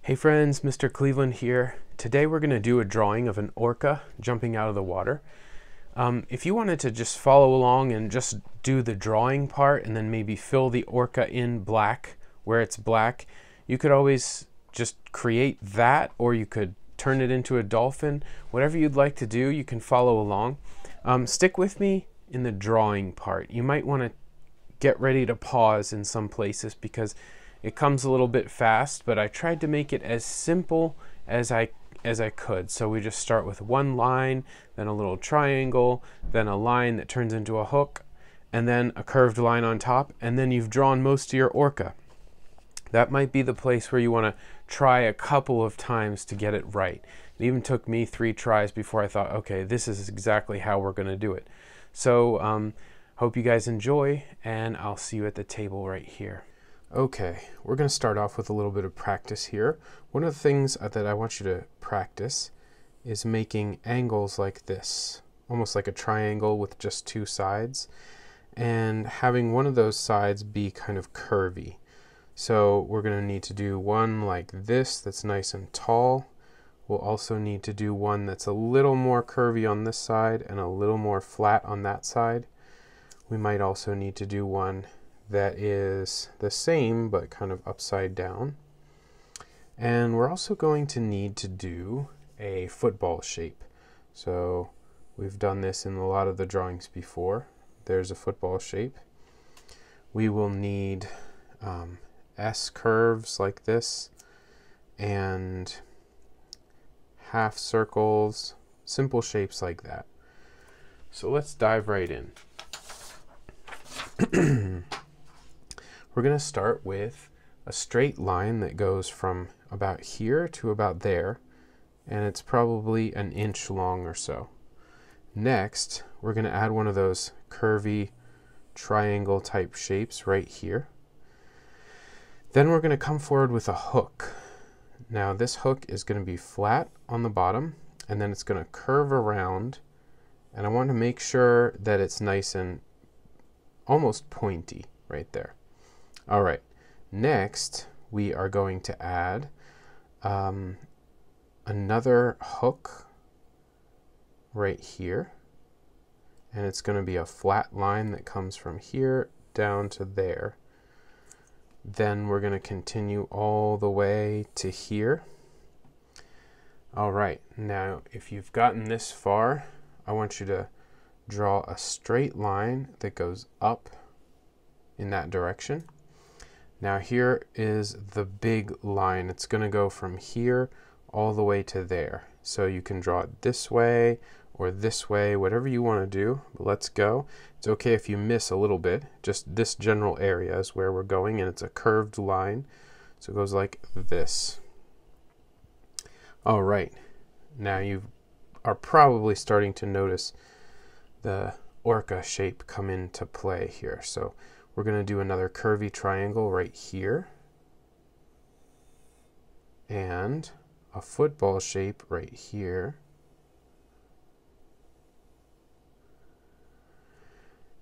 Hey friends, Mr. Cleveland here. Today we're going to do a drawing of an orca jumping out of the water. If you wanted to just follow along and just do the drawing part and then maybe fill the orca in black where it's black, you could always just create that, or you could turn it into a dolphin. Whatever you'd like to do, you can follow along. Stick with me in the drawing part. You might want to get ready to pause in some places because it comes a little bit fast, but I tried to make it as simple as I could. So we just start with one line, then a little triangle, then a line that turns into a hook, and then a curved line on top, and then you've drawn most of your orca. That might be the place where you want to try a couple of times to get it right. It even took me 3 tries before I thought, okay, this is exactly how we're going to do it. So hope you guys enjoy, and I'll see you at the table right here. Okay, we're going to start off with a little bit of practice here. One of the things that I want you to practice is making angles like this, almost like a triangle with just 2 sides, and having one of those sides be kind of curvy. So we're going to need to do one like this that's nice and tall. We'll also need to do one that's a little more curvy on this side and a little more flat on that side. We might also need to do one that is the same but kind of upside down. And we're also going to need to do a football shape. So we've done this in a lot of the drawings before. There's a football shape. We will need S curves like this and half circles, simple shapes like that. So let's dive right in. We're going to start with a straight line that goes from about here to about there, and it's probably an inch long or so. Next, we're going to add one of those curvy triangle type shapes right here. Then we're going to come forward with a hook. Now this hook is going to be flat on the bottom, and then it's going to curve around, and I want to make sure that it's nice and almost pointy right there. All right, next we are going to add another hook right here, and it's going to be a flat line that comes from here down to there. Then we're going to continue all the way to here. All right, now if you've gotten this far, I want you to draw a straight line that goes up in that direction. Now here is the big line. It's going to go from here all the way to there. So you can draw it this way or this way, whatever you want to do. But let's go. It's okay if you miss a little bit. Just this general area is where we're going, and it's a curved line. So it goes like this. All right. Now you are probably starting to notice the orca shape come into play here. So we're going to do another curvy triangle right here, and a football shape right here.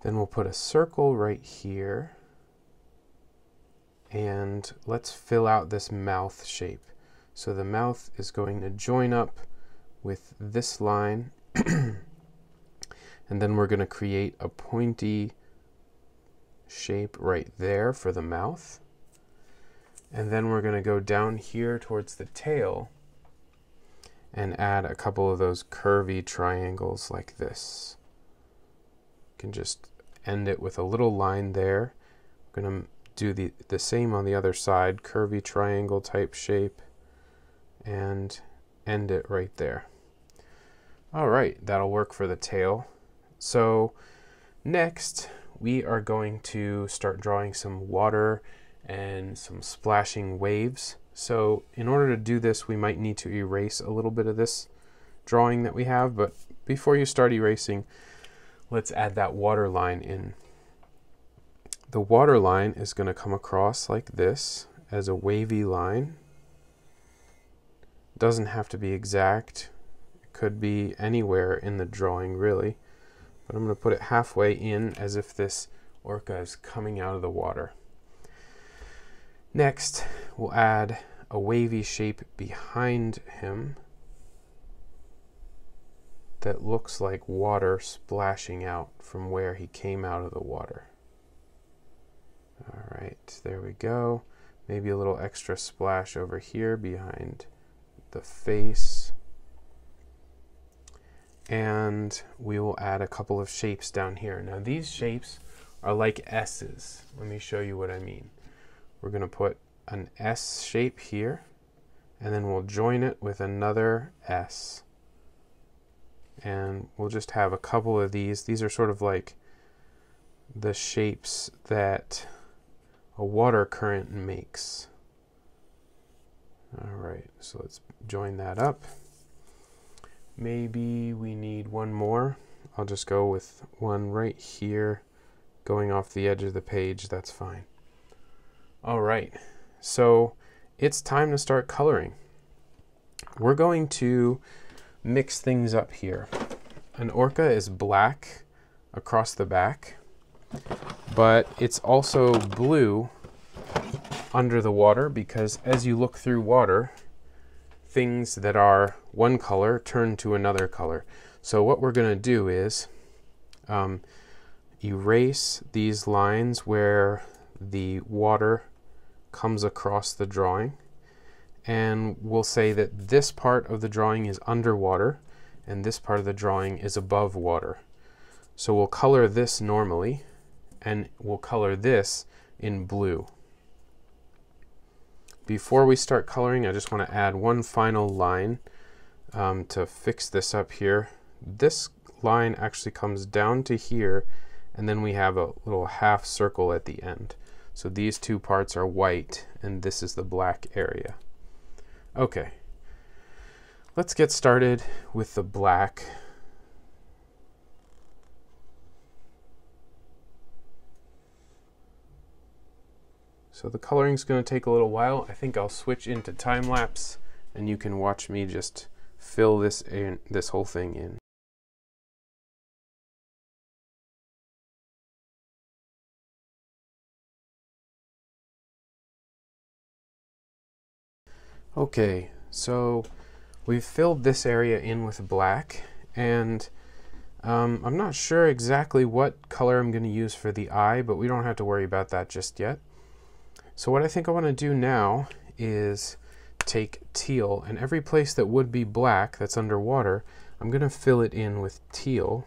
Then we'll put a circle right here, and let's fill out this mouth shape. So the mouth is going to join up with this line, and then we're going to create a pointy shape right there for the mouth. And then we're going to go down here towards the tail and add a couple of those curvy triangles like this. You can just end it with a little line there. We're going to do the same on the other side, curvy triangle type shape, and end it right there. All right, that'll work for the tail. So next, we are going to start drawing some water and some splashing waves. So in order to do this, we might need to erase a little bit of this drawing that we have, but before you start erasing, let's add that water line in. The water line is going to come across like this as a wavy line. It doesn't have to be exact. It could be anywhere in the drawing, really. But I'm going to put it halfway in as if this orca is coming out of the water. Next, we'll add a wavy shape behind him that looks like water splashing out from where he came out of the water. All right, there we go. Maybe a little extra splash over here behind the face. And we will add a couple of shapes down here. Now these shapes are like S's. Let me show you what I mean. We're going to put an S shape here, and then we'll join it with another S. And we'll just have a couple of these. These are sort of like the shapes that a water current makes. All right, so let's join that up. Maybe we need one more. I'll just go with one right here, going off the edge of the page. That's fine. All right, so it's time to start coloring. We're going to mix things up here. An orca is black across the back, but it's also blue under the water, because as you look through water, things that are one color turn to another color. So what we're going to do is erase these lines where the water comes across the drawing, and we'll say that this part of the drawing is underwater and this part of the drawing is above water. So we'll color this normally, and we'll color this in blue. Before we start coloring, I just want to add one final line to fix this up here. This line actually comes down to here, and then we have a little half circle at the end. So these two parts are white, and this is the black area. Okay, let's get started with the black. So the coloring is going to take a little while. I think I'll switch into time lapse, and you can watch me just fill this whole thing in. Okay, so we've filled this area in with black, and I'm not sure exactly what color I'm going to use for the eye, but we don't have to worry about that just yet. So what I think I want to do now is take teal, and every place that would be black that's underwater, I'm going to fill it in with teal.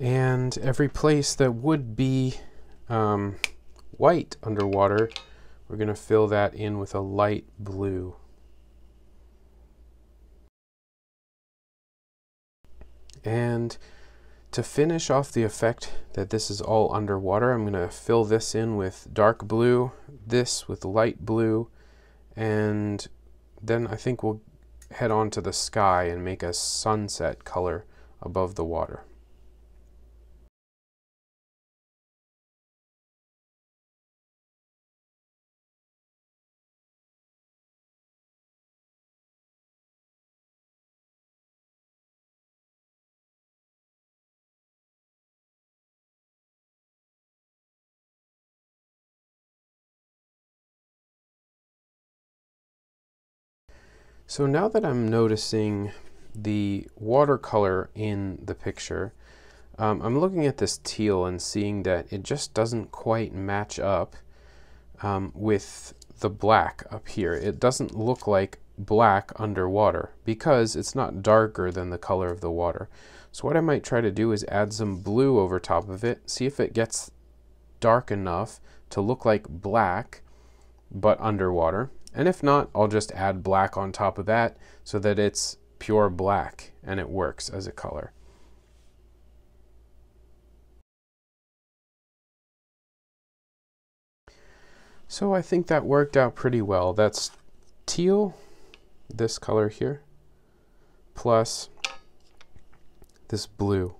And every place that would be white underwater, we're going to fill that in with a light blue. And to finish off the effect that this is all underwater, I'm going to fill this in with dark blue, this with light blue, and then I think we'll head on to the sky and make a sunset color above the water. So now that I'm noticing the watercolor in the picture, I'm looking at this teal and seeing that it just doesn't quite match up with the black up here. It doesn't look like black underwater because it's not darker than the color of the water. So what I might try to do is add some blue over top of it, see if it gets dark enough to look like black but underwater. And if not, I'll just add black on top of that so that it's pure black and it works as a color. So I think that worked out pretty well. That's teal, this color here, plus this blue.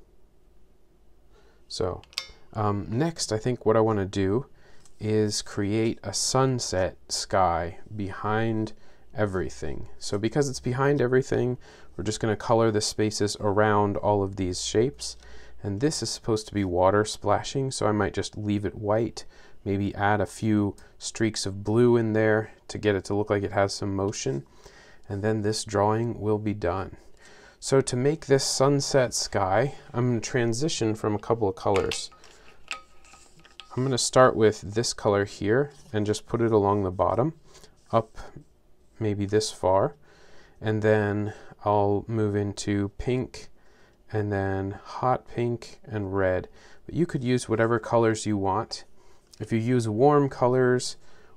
So next, I think what I want to do is create a sunset sky behind everything. So because it's behind everything, we're just going to color the spaces around all of these shapes. And this is supposed to be water splashing, so I might just leave it white, maybe add a few streaks of blue in there to get it to look like it has some motion. And then this drawing will be done. So to make this sunset sky, I'm going to transition from a couple of colors. I'm going to start with this color here and just put it along the bottom, up maybe this far, and then I'll move into pink and then hot pink and red. But you could use whatever colors you want. If you use warm colors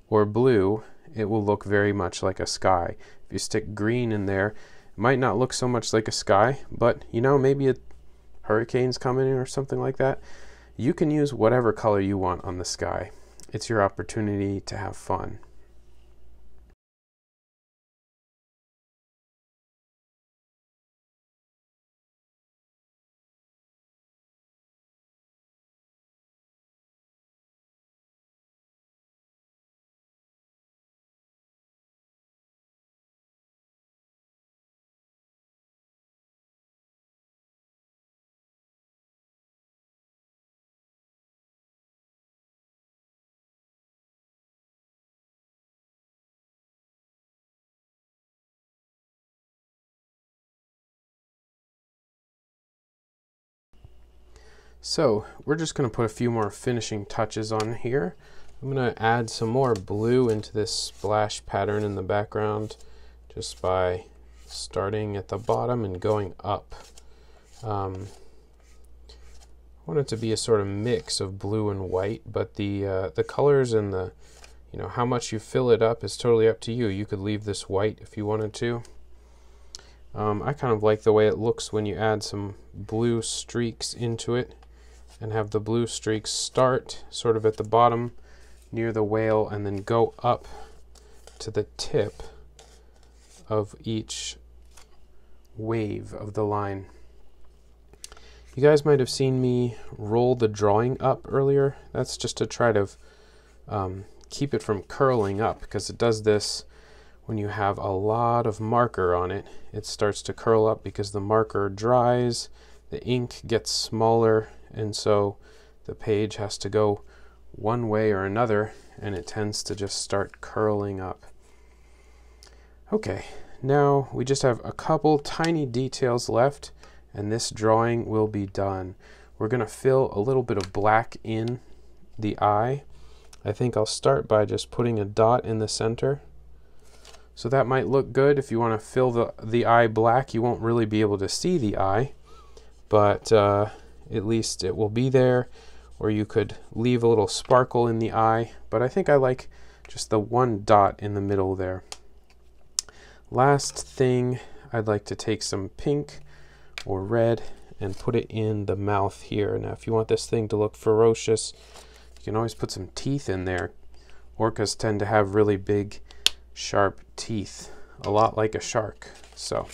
or blue, it will look very much like a sky. If you stick green in there, it might not look so much like a sky, but you know, maybe a hurricane's coming in or something like that. You can use whatever color you want on the sky. It's your opportunity to have fun. So we're just going to put a few more finishing touches on here. I'm going to add some more blue into this splash pattern in the background just by starting at the bottom and going up. I want it to be a sort of mix of blue and white, but the colors and the, you know, how much you fill it up is totally up to you. You could leave this white if you wanted to. I kind of like the way it looks when you add some blue streaks into it and have the blue streaks start sort of at the bottom near the whale and then go up to the tip of each wave of the line. You guys might have seen me roll the drawing up earlier. That's just to try to keep it from curling up, because it does this when you have a lot of marker on it. It starts to curl up because the marker dries, the ink gets smaller, and so the page has to go one way or another, and it tends to just start curling up. Okay, now we just have a couple tiny details left, and this drawing will be done. We're going to fill a little bit of black in the eye. I think I'll start by just putting a dot in the center. So that might look good. If you want to fill the eye black, you won't really be able to see the eye, but at least it will be there. Or you could leave a little sparkle in the eye, but I think I like just the one dot in the middle there. Last thing, I'd like to take some pink or red and put it in the mouth here. Now if you want this thing to look ferocious, you can always put some teeth in there. Orcas tend to have really big, sharp teeth, a lot like a shark. So,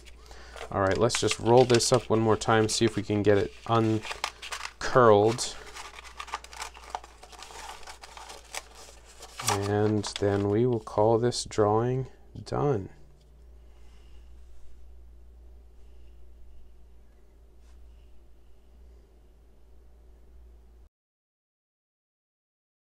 all right, let's just roll this up one more time, see if we can get it uncurled. And then we will call this drawing done.